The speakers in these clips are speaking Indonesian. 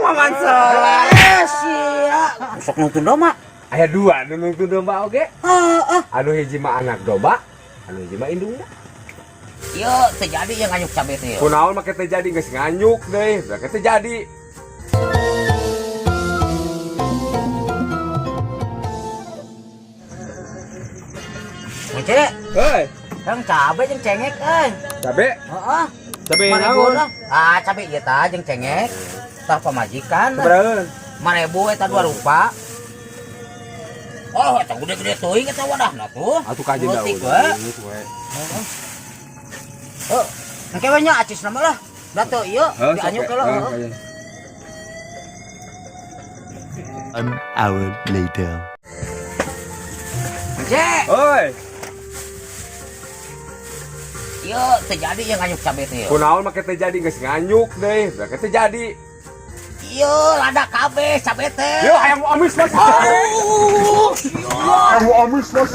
paman salah. Sia. Sok nonton domba. Aya dua nu nungtun domba oge. Anu hiji mah anak domba, anu hiji mah indungna. Ieu terjadi yang nganyuk cabe teh. Kunaon make teh jadi geus nganyuk deui, berarti teh jadi. Ngece, Hei, yang cabe jeung cengek euy. cabe, Heeh. cabe Mana naon? guna? Ah, cabe ieu tah jeung cengek. Tah pamajikan. Sabaraha? 1000 eta 2 rupa. Oh, eta gede-gede teuing eta wadahna tuh. Atuh ka ajeun Leutik daun. we. Oh, engke we nya acis nama lah. Da teu ieu dianyuk kalau. An hour later. Cek. Oi, Ieu terjadi yang nganyuk cabe teh. kunaon make teh jadi geus nganyuk deui, berarti teh jadi. Ieu lada kabeh cabe teh. Yo hayang amis mas. Hayang amis mas.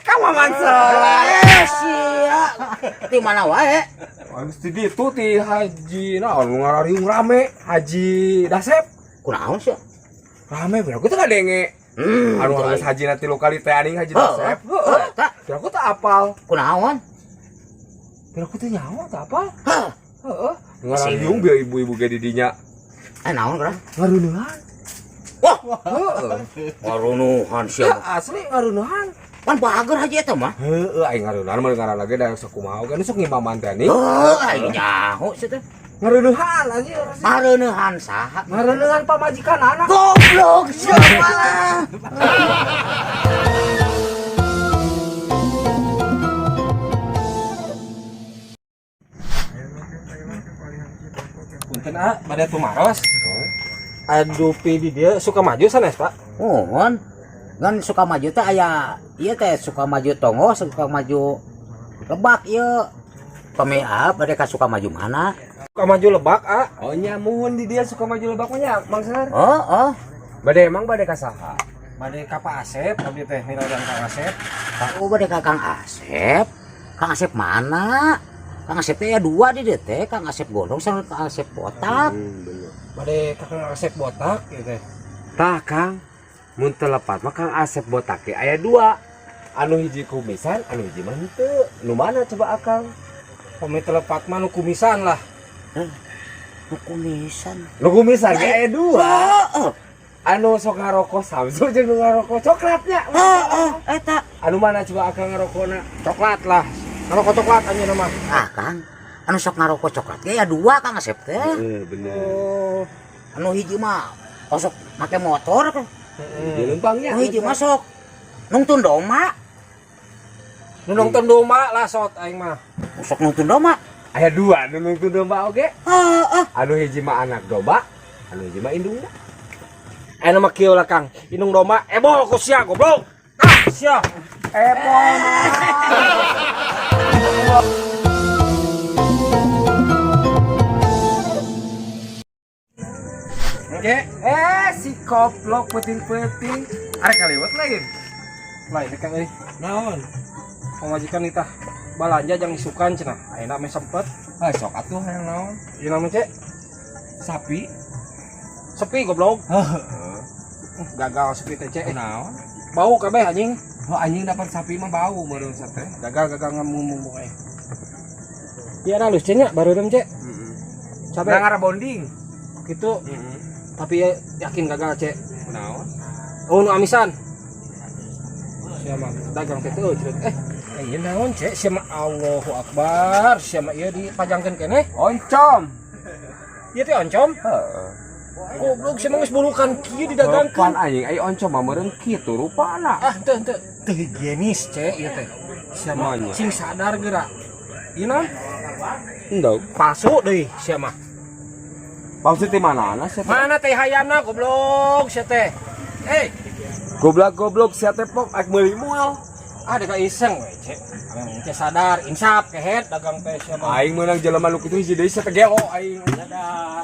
Kamu salah. Sia. Di mana wae? Anu di ditu ti haji naon nu ngarariung rame, Haji Dasep. Kunaon sih? Rame bener aku teh ngadenge. Anu geus haji na 3 kali teh aning Haji Dasep. Heeh. Tak Bener aku teh apal. kunaon? Bener aku teh nyawa teh apal. Hah. Heeh. Ngarariung bieu ibu-ibu ge di dinya. Naon kira? Ngareunehan. Wah, Heeh. ngarunuhan sia. Asli ngareunehan. Pan bager haji eta mah. Heeh, aing ngareunehan mah ngaran lagi da sakumaha oge sok ngimaman teh nih. Aing nyaho sih teh. Ngareunehan anjir. Mareunehan saha? Ngareunehan pamajikan anak. Goblok siapa lah. Punten pada tumaros. Aduh di dia suka maju sanes Pak. Mohon. Ngan suka maju teh aya ieu teh suka maju tongo, suka maju lebak ieu. Pamea bade ka suka maju mana? Suka maju lebak Oh nya muhun di dia suka maju lebak mah nya Mang Sar. Oh. Bade emang bade ka saha? Bade ka Pak Asep, abdi teh niladan Kang Asep. Oh bade ka Kang Asep. Kang Asep mana? Kang Asep teh ya 2 di dieu teh, Kang Asep gondrong sama Kang Asep botak. Bener. Bade ka Kang Asep botak ieu teh. Tah Kang, mun telepat mah Kang Asep botak ge aya 2. Anu hiji kumisan, anu hiji mah henteu. Nu mana coba Akang? Pami telepat mah nu kumisan lah. Nu kumisan. Nu kumisan ge aya 2. Heeh. Anu sok ngarokok Samsu jeung nu ngarokok coklatnya. Eta. Anu mana coba Akang ngarokona? Coklat lah. Ngarokok coklat anjeunna mah. Ah, Kang. Anu sok ngarokok coklat ge ya 2 Kang Asep teh. Bener. Oh. Anu hiji mah sok make motor kan. Di lempangnya. Anu hiji mah sok nungtun domba. Nu nonton domba lah sot aing mah. Sok nungtun domba. Aya 2 nu nungtun domba oge. Heeh. Anu hiji mah anak domba, anu hiji mah indungna. Aya mah kieu lah Kang. Indung domba ebol ku sia goblok. Sia. Epon. Oke. Si koplok penting-penting. Are kaliwat lain. Lain Kang euy. Naon? Pamajikan itah balanja jang isukan cenah. Ayeuna mah sempet. Sok atuh hayang naon? Ieu namanya Cek. Sapi. Sepi goblok. Heeh. Gagal sepi teh Cek. Naon? Bau kabeh anjing. Oh anjing dapat sapi mah bau baru sate. Gagal ngamumung pokoknya. Iya halus cenah baru dem Cek. Heeh. Cabe. Nah ngara bonding. Gitu. Heeh. Tapi ya, yakin gagal Cek. Naon? Oh nu amisan. Siapa dagang teh teu cerit. Ieu naon Cek? Siapa Allahu Akbar. Siapa ieu dipajangkeun keneh? Oncom. Ieu teh oncom. Heeh. Goblok siapa geus bulukan kieu Pan didagangkeun. anjing ai oncom mah meureun kitu rupana. Teu higienis Cek ieu teh. Siapa Namanya? sing sadar geura. Ieu naon? Endau. Palsu deui siapa? Maksud di mana sih? Mana teh hayamna goblok sia teh. Goblok-goblok sia teh pok ak meuli moal. Ada ka iseng we cek. Aing teh sadar insap kehet dagang teh sia mah. Aing meunang jelema nu kitu hiji deui sategeo aing. Sadar.